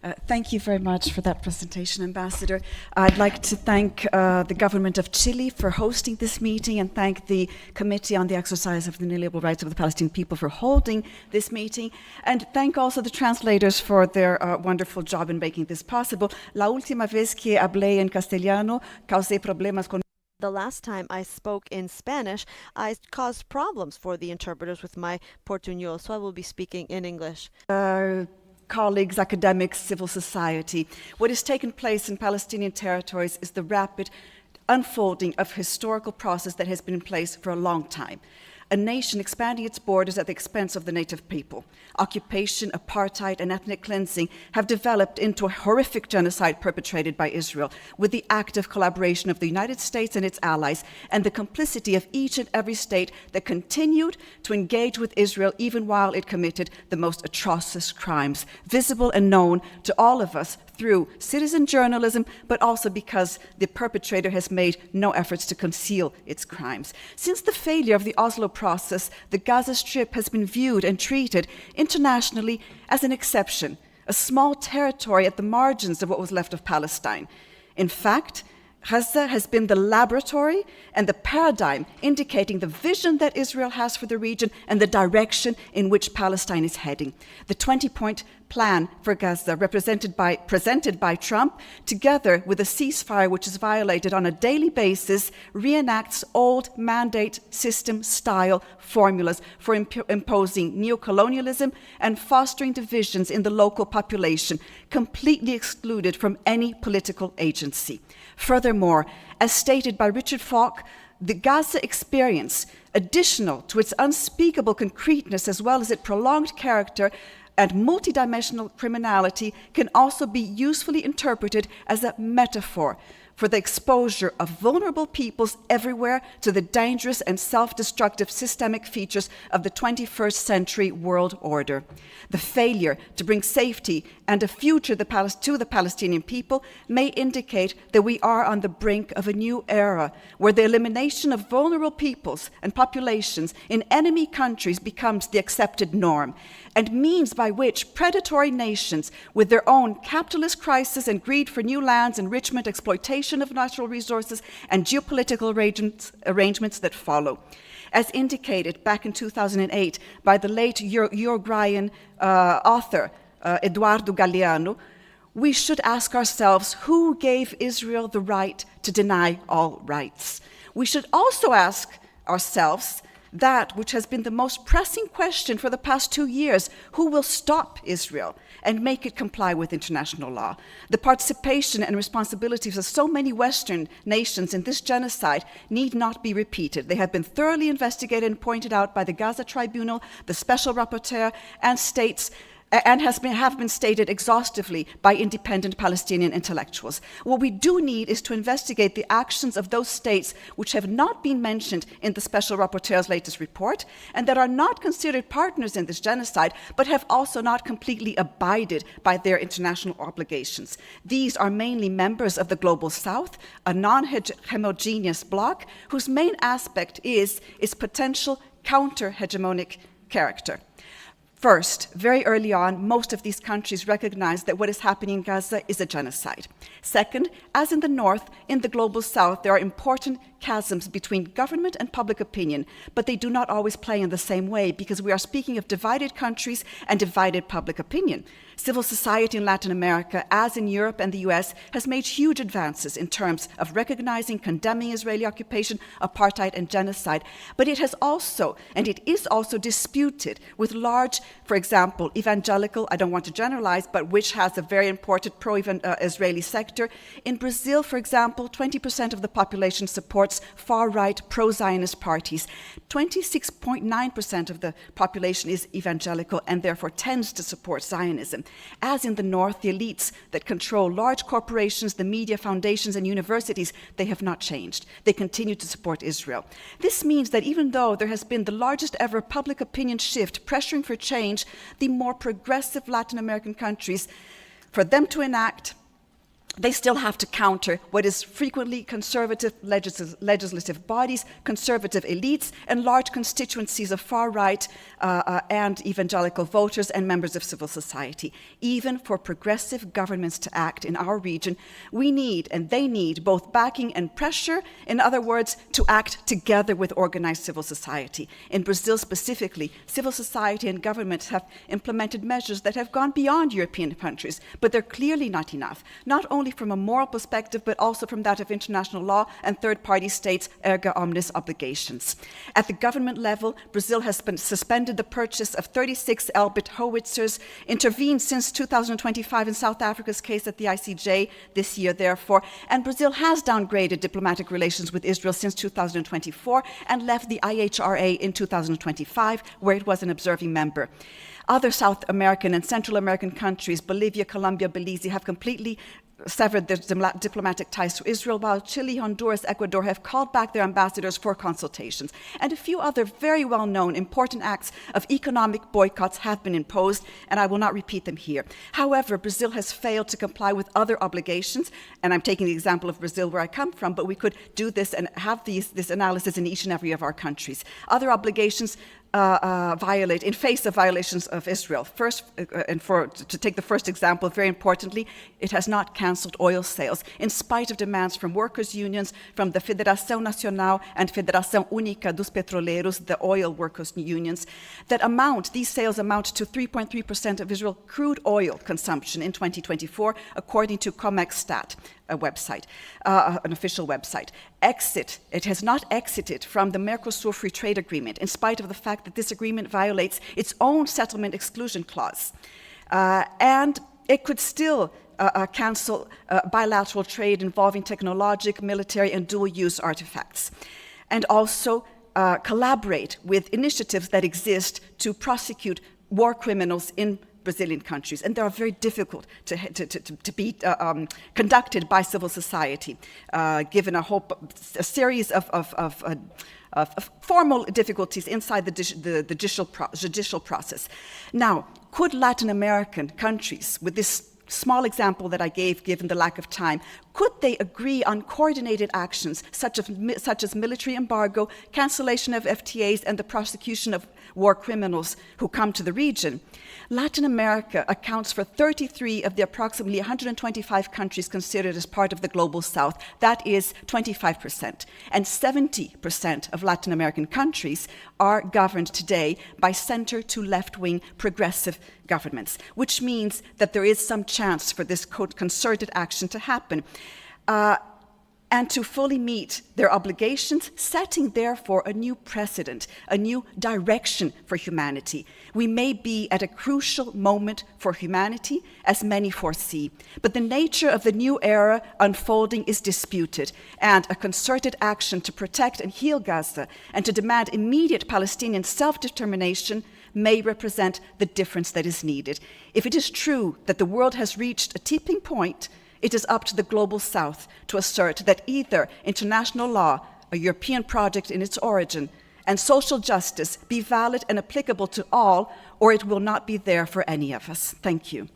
Thank you very much for that presentation, Ambassador. I'd like to thank the government of Chile for hosting this meeting and thank the Committee on the Exercise of the Inalienable Rights of the Palestinian People for holding this meeting, and thank also the translators for their wonderful job in making this possible. La última vez que hablé en castellano, causé problemas con... The last time I spoke in Spanish, I caused problems for the interpreters with my Portuñol, so I will be speaking in English. Colleagues, academics, civil society. What has taken place in Palestinian territories is the rapid unfolding of a historical process that has been in place for a long time. A nation expanding its borders at the expense of the native people. Occupation, apartheid, and ethnic cleansing have developed into a horrific genocide perpetrated by Israel, with the active collaboration of the United States and its allies, and the complicity of each and every state that continued to engage with Israel even while it committed the most atrocious crimes, visible and known to all of us through citizen journalism, but also because the perpetrator has made no efforts to conceal its crimes. Since the failure of the Oslo process, the Gaza Strip has been viewed and treated internationally as an exception, a small territory at the margins of what was left of Palestine. In fact, Gaza has been the laboratory and the paradigm indicating the vision that Israel has for the region and the direction in which Palestine is heading. The 20-point plan for Gaza, presented by Trump, together with a ceasefire which is violated on a daily basis, reenacts old mandate system style formulas for imposing neocolonialism and fostering divisions in the local population, completely excluded from any political agency. Furthermore, as stated by Richard Falk, the Gaza experience, additional to its unspeakable concreteness as well as its prolonged character and multidimensional criminality, can also be usefully interpreted as a metaphor for the exposure of vulnerable peoples everywhere to the dangerous and self-destructive systemic features of the 21st century world order. The failure to bring safety and a future to the Palestinian people may indicate that we are on the brink of a new era, where the elimination of vulnerable peoples and populations in enemy countries becomes the accepted norm, and means by which predatory nations, with their own capitalist crisis and greed for new lands, enrichment, exploitation of natural resources, and geopolitical arrangements that follow. As indicated back in 2008 by the late Uruguayan author Eduardo Galeano, we should ask ourselves who gave Israel the right to deny all rights. We should also ask ourselves that which has been the most pressing question for the past 2 years: who will stop Israel and make it comply with international law? The participation and responsibilities of so many Western nations in this genocide need not be repeated. They have been thoroughly investigated and pointed out by the Gaza Tribunal, the Special Rapporteur, and states, and have been stated exhaustively by independent Palestinian intellectuals. What we do need is to investigate the actions of those states which have not been mentioned in the Special Rapporteur's latest report and that are not considered partners in this genocide, but have also not completely abided by their international obligations. These are mainly members of the Global South, a non-homogeneous bloc whose main aspect is its potential counter-hegemonic character. First, very early on, most of these countries recognize that what is happening in Gaza is a genocide. Second, as in the North, in the Global South, there are important chasms between government and public opinion, but they do not always play in the same way because we are speaking of divided countries and divided public opinion. Civil society in Latin America, as in Europe and the US, has made huge advances in terms of recognizing, condemning Israeli occupation, apartheid, and genocide, but it is also disputed with large, for example, evangelical, I don't want to generalize, but which has a very important pro-Israeli sector. In Brazil, for example, 20% of the population supports far-right pro-Zionist parties. 26.9% of the population is evangelical and therefore tends to support Zionism. As in the North, the elites that control large corporations, the media, foundations, and universities, they have not changed. They continue to support Israel. This means that even though there has been the largest ever public opinion shift pressuring for change, the more progressive Latin American countries, for them to enact they still have to counter what is frequently conservative legislative bodies, conservative elites, and large constituencies of far-right and evangelical voters and members of civil society. Even for progressive governments to act in our region, we need, and they need, both backing and pressure, in other words, to act together with organized civil society. In Brazil specifically, civil society and governments have implemented measures that have gone beyond European countries, but they're clearly not enough, not only from a moral perspective, but also from that of international law and third-party states' erga omnes obligations. At the government level, Brazil has suspended the purchase of 36 Elbit howitzers, intervened since 2025 in South Africa's case at the ICJ this year, therefore, and Brazil has downgraded diplomatic relations with Israel since 2024 and left the IHRA in 2025, where it was an observing member. Other South American and Central American countries, Bolivia, Colombia, Belize, have completely severed their diplomatic ties to Israel, while Chile, Honduras, Ecuador have called back their ambassadors for consultations. And a few other very well-known important acts of economic boycotts have been imposed, and I will not repeat them here. However, Brazil has failed to comply with other obligations, and I'm taking the example of Brazil where I come from, but we could do this and have this analysis in each and every of our countries. Other obligations violate, in face of violations of Israel. First, to take the first example, very importantly, it has not canceled oil sales, in spite of demands from workers' unions, from the Federação Nacional and Federação Única dos Petroleiros, the oil workers' unions, these sales amount to 3.3% of Israel's crude oil consumption in 2024, according to Comexstat, a website, an official website. It has not exited from the Mercosur Free Trade Agreement, in spite of the fact that this agreement violates its own settlement exclusion clause. And it could still cancel bilateral trade involving technological, military, and dual-use artifacts. And also collaborate with initiatives that exist to prosecute war criminals in Brazilian countries, and they are very difficult to be conducted by civil society, given a series of formal difficulties inside the judicial process. Now, could Latin American countries, with this small example that I gave, given the lack of time, could they agree on coordinated actions such as military embargo, cancellation of FTAs, and the prosecution of war criminals who come to the region? Latin America accounts for 33 of the approximately 125 countries considered as part of the Global South. That is 25%. And 70% of Latin American countries are governed today by center to left-wing progressive governments, which means that there is some chance for this concerted action to happen. And to fully meet their obligations, setting therefore a new precedent, a new direction for humanity. We may be at a crucial moment for humanity, as many foresee, but the nature of the new era unfolding is disputed, and a concerted action to protect and heal Gaza and to demand immediate Palestinian self-determination may represent the difference that is needed. If it is true that the world has reached a tipping point, it is up to the Global South to assert that either international law, a European project in its origin, and social justice be valid and applicable to all, or it will not be there for any of us. Thank you.